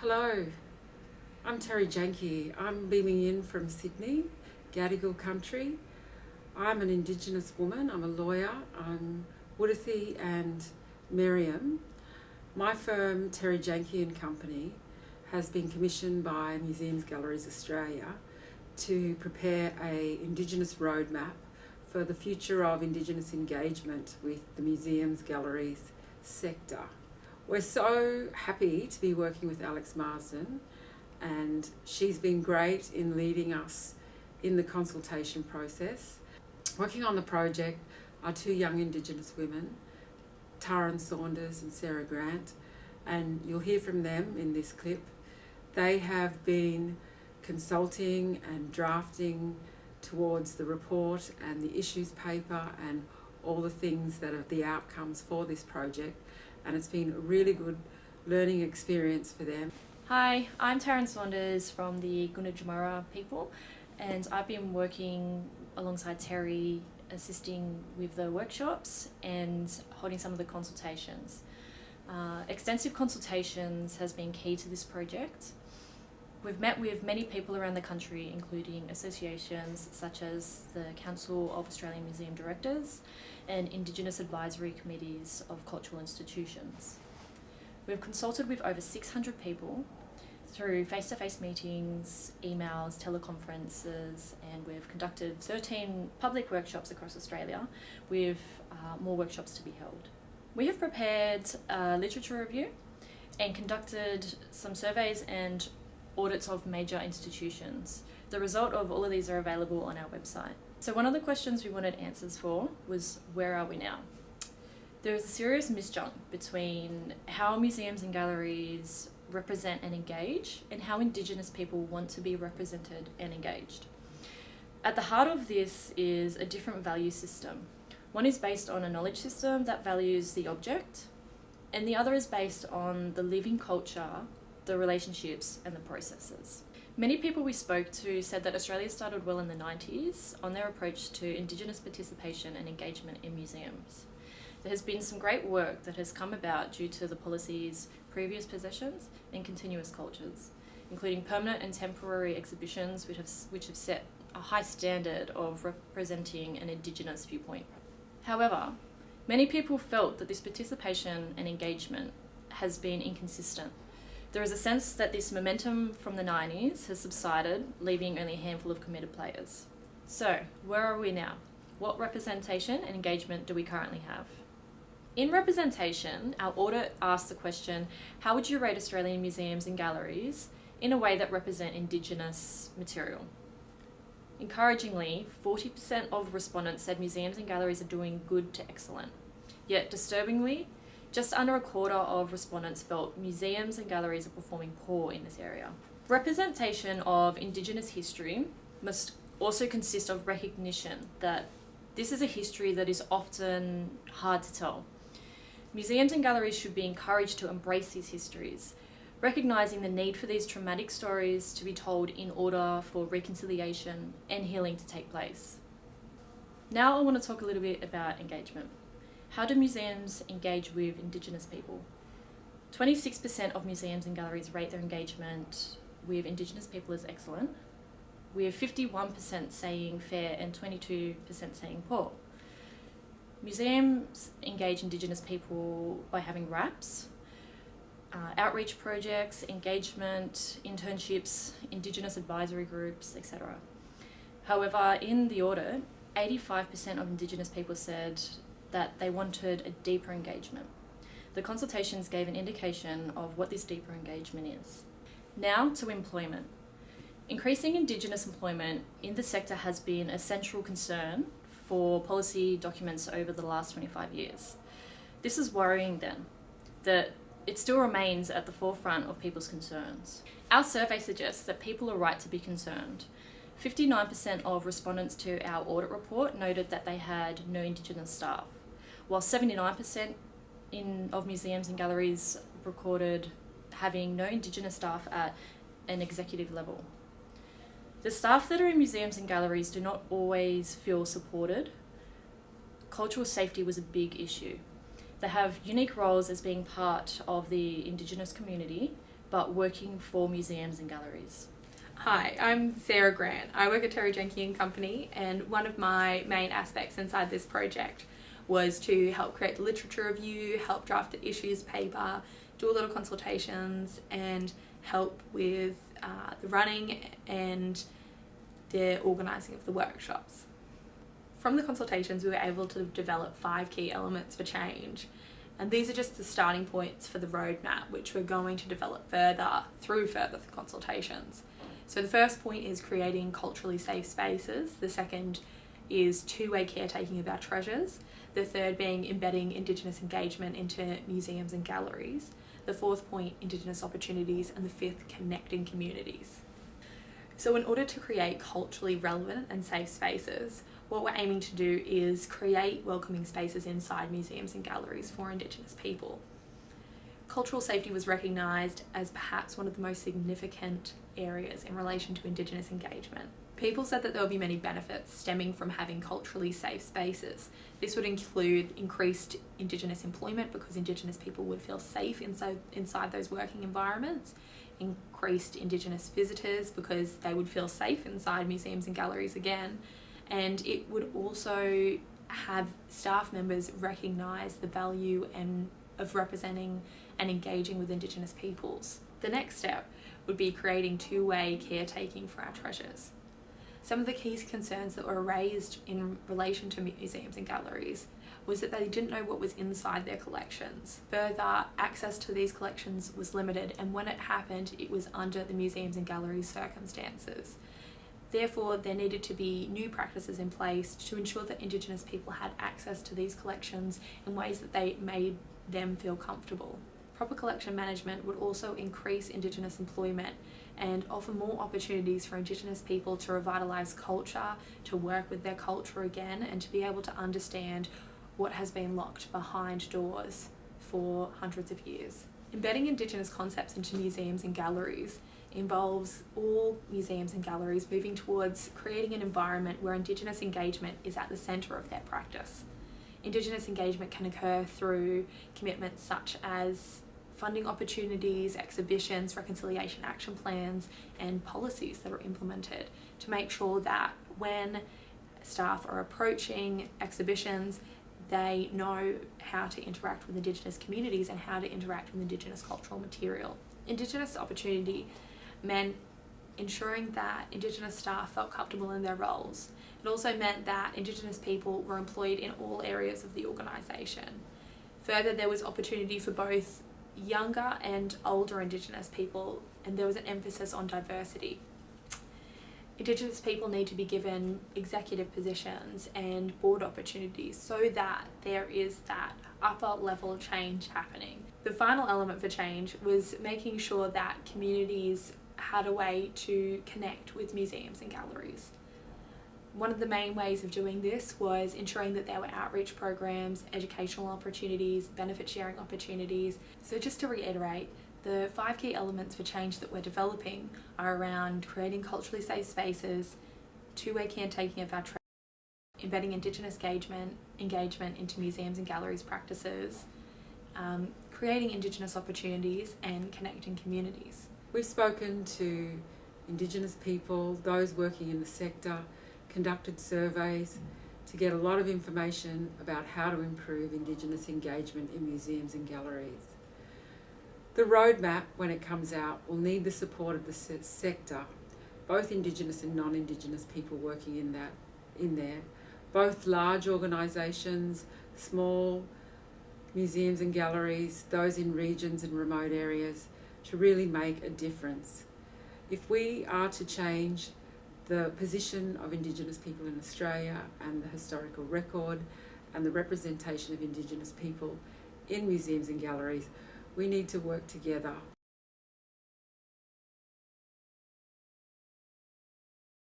Hello, I'm Terri Janke. I'm beaming in from Sydney, Gadigal country. I'm an Indigenous woman, I'm a lawyer, I'm Woodathi and Merriam. My firm, Terri Janke and Company, has been commissioned by Museums Galleries Australia to prepare an Indigenous roadmap for the future of Indigenous engagement with the museums, galleries sector. We're so happy to be working with Alex Marsden, and she's been great in leading us in the consultation process. Working on the project are two young Indigenous women, Taryn, Saunders and Sarah Grant, and you'll hear from them in this clip. They have been consulting and drafting towards the report and the issues paper and all the things that are the outcomes for this project, and it's been a really good learning experience for them. Hi, I'm Taryn Saunders from the Gunadjamara people, and I've been working alongside Terri, assisting with the workshops and holding some of the consultations. Extensive consultations has been key to this project. We've met with many people around the country, including associations such as the Council of Australian Museum Directors and Indigenous Advisory Committees of cultural institutions. We've consulted with over 600 people through face-to-face meetings, emails, teleconferences, and we've conducted 13 public workshops across Australia with more workshops to be held. We have prepared a literature review and conducted some surveys and audits of major institutions. The result of all of these are available on our website. So one of the questions we wanted answers for was, where are we now? There is a serious misjump between how museums and galleries represent and engage and how Indigenous people want to be represented and engaged. At the heart of this is a different value system. One is based on a knowledge system that values the object, and the other is based on the living culture, the relationships and the processes. Many people we spoke to said that Australia started well in the 90s on their approach to Indigenous participation and engagement in museums. There has been some great work that has come about due to the policy's previous possessions and continuous cultures, including permanent and temporary exhibitions which have set a high standard of representing an Indigenous viewpoint. However, many people felt that this participation and engagement has been inconsistent. There is a sense that this momentum from the 90s has subsided, leaving only a handful of committed players. So, where are we now? What representation and engagement do we currently have? In representation, our audit asked the question, how would you rate Australian museums and galleries in a way that represent Indigenous material? Encouragingly, 40% of respondents said museums and galleries are doing good to excellent. Yet, disturbingly, just under a quarter of respondents felt museums and galleries are performing poor in this area. Representation of Indigenous history must also consist of recognition that this is a history that is often hard to tell. Museums and galleries should be encouraged to embrace these histories, recognising the need for these traumatic stories to be told in order for reconciliation and healing to take place. Now I want to talk a little bit about engagement. How do museums engage with Indigenous people? 26% of museums and galleries rate their engagement with Indigenous people as excellent, with 51% saying fair and 22% saying poor. Museums engage Indigenous people by having RAPs, outreach projects, engagement, internships, Indigenous advisory groups, etc. However, in the audit, 85% of Indigenous people said that they wanted a deeper engagement. The consultations gave an indication of what this deeper engagement is. Now to employment. Increasing Indigenous employment in the sector has been a central concern for policy documents over the last 25 years. This is worrying then, that it still remains at the forefront of people's concerns. Our survey suggests that people are right to be concerned. 59% of respondents to our audit report noted that they had no Indigenous staff, while 79% of museums and galleries recorded having no Indigenous staff at an executive level. The staff that are in museums and galleries do not always feel supported. Cultural safety was a big issue. They have unique roles as being part of the Indigenous community, but working for museums and galleries. Hi, I'm Sarah Grant. I work at Terri Janke and Company, and one of my main aspects inside this project was to help create the literature review, help draft the issues paper, do a lot of consultations, and help with the running and the organising of the workshops. From the consultations, we were able to develop 5 key elements for change, and these are just the starting points for the roadmap, which we're going to develop further through further consultations. So the first point is creating culturally safe spaces. The second is two-way caretaking of our treasures. The third being embedding Indigenous engagement into museums and galleries. The fourth point, Indigenous opportunities, and the fifth, connecting communities. So in order to create culturally relevant and safe spaces, what we're aiming to do is create welcoming spaces inside museums and galleries for Indigenous people. Cultural safety was recognised as perhaps one of the most significant areas in relation to Indigenous engagement. People said that there will be many benefits stemming from having culturally safe spaces. This would include increased Indigenous employment because Indigenous people would feel safe inside those working environments, increased Indigenous visitors because they would feel safe inside museums and galleries again, and it would also have staff members recognise the value of representing and engaging with Indigenous peoples. The next step would be creating two-way caretaking for our treasures. Some of the key concerns that were raised in relation to museums and galleries was that they didn't know what was inside their collections. Further, access to these collections was limited, and when it happened, it was under the museums and galleries' circumstances. Therefore, there needed to be new practices in place to ensure that Indigenous people had access to these collections in ways that they made them feel comfortable. Proper collection management would also increase Indigenous employment and offer more opportunities for Indigenous people to revitalise culture, to work with their culture again, and to be able to understand what has been locked behind doors for hundreds of years. Embedding Indigenous concepts into museums and galleries involves all museums and galleries moving towards creating an environment where Indigenous engagement is at the centre of their practice. Indigenous engagement can occur through commitments such as funding opportunities, exhibitions, reconciliation action plans, and policies that are implemented to make sure that when staff are approaching exhibitions, they know how to interact with Indigenous communities and how to interact with Indigenous cultural material. Indigenous opportunity meant ensuring that Indigenous staff felt comfortable in their roles. It also meant that Indigenous people were employed in all areas of the organisation. Further, there was opportunity for both younger and older Indigenous people, and there was an emphasis on diversity. Indigenous people need to be given executive positions and board opportunities so that there is that upper level change happening. The final element for change was making sure that communities had a way to connect with museums and galleries. One of the main ways of doing this was ensuring that there were outreach programs, educational opportunities, benefit sharing opportunities. So just to reiterate, the 5 key elements for change that we're developing are around creating culturally safe spaces, two-way caretaking of our treasure, embedding Indigenous engagement into museums and galleries practices, creating Indigenous opportunities, and connecting communities. We've spoken to Indigenous people, those working in the sector, conducted surveys to get a lot of information about how to improve Indigenous engagement in museums and galleries. The roadmap, when it comes out, will need the support of the sector, both Indigenous and non-Indigenous people working in there, both large organisations, small museums and galleries, those in regions and remote areas, to really make a difference. If we are to change the position of Indigenous people in Australia and the historical record and the representation of Indigenous people in museums and galleries, we need to work together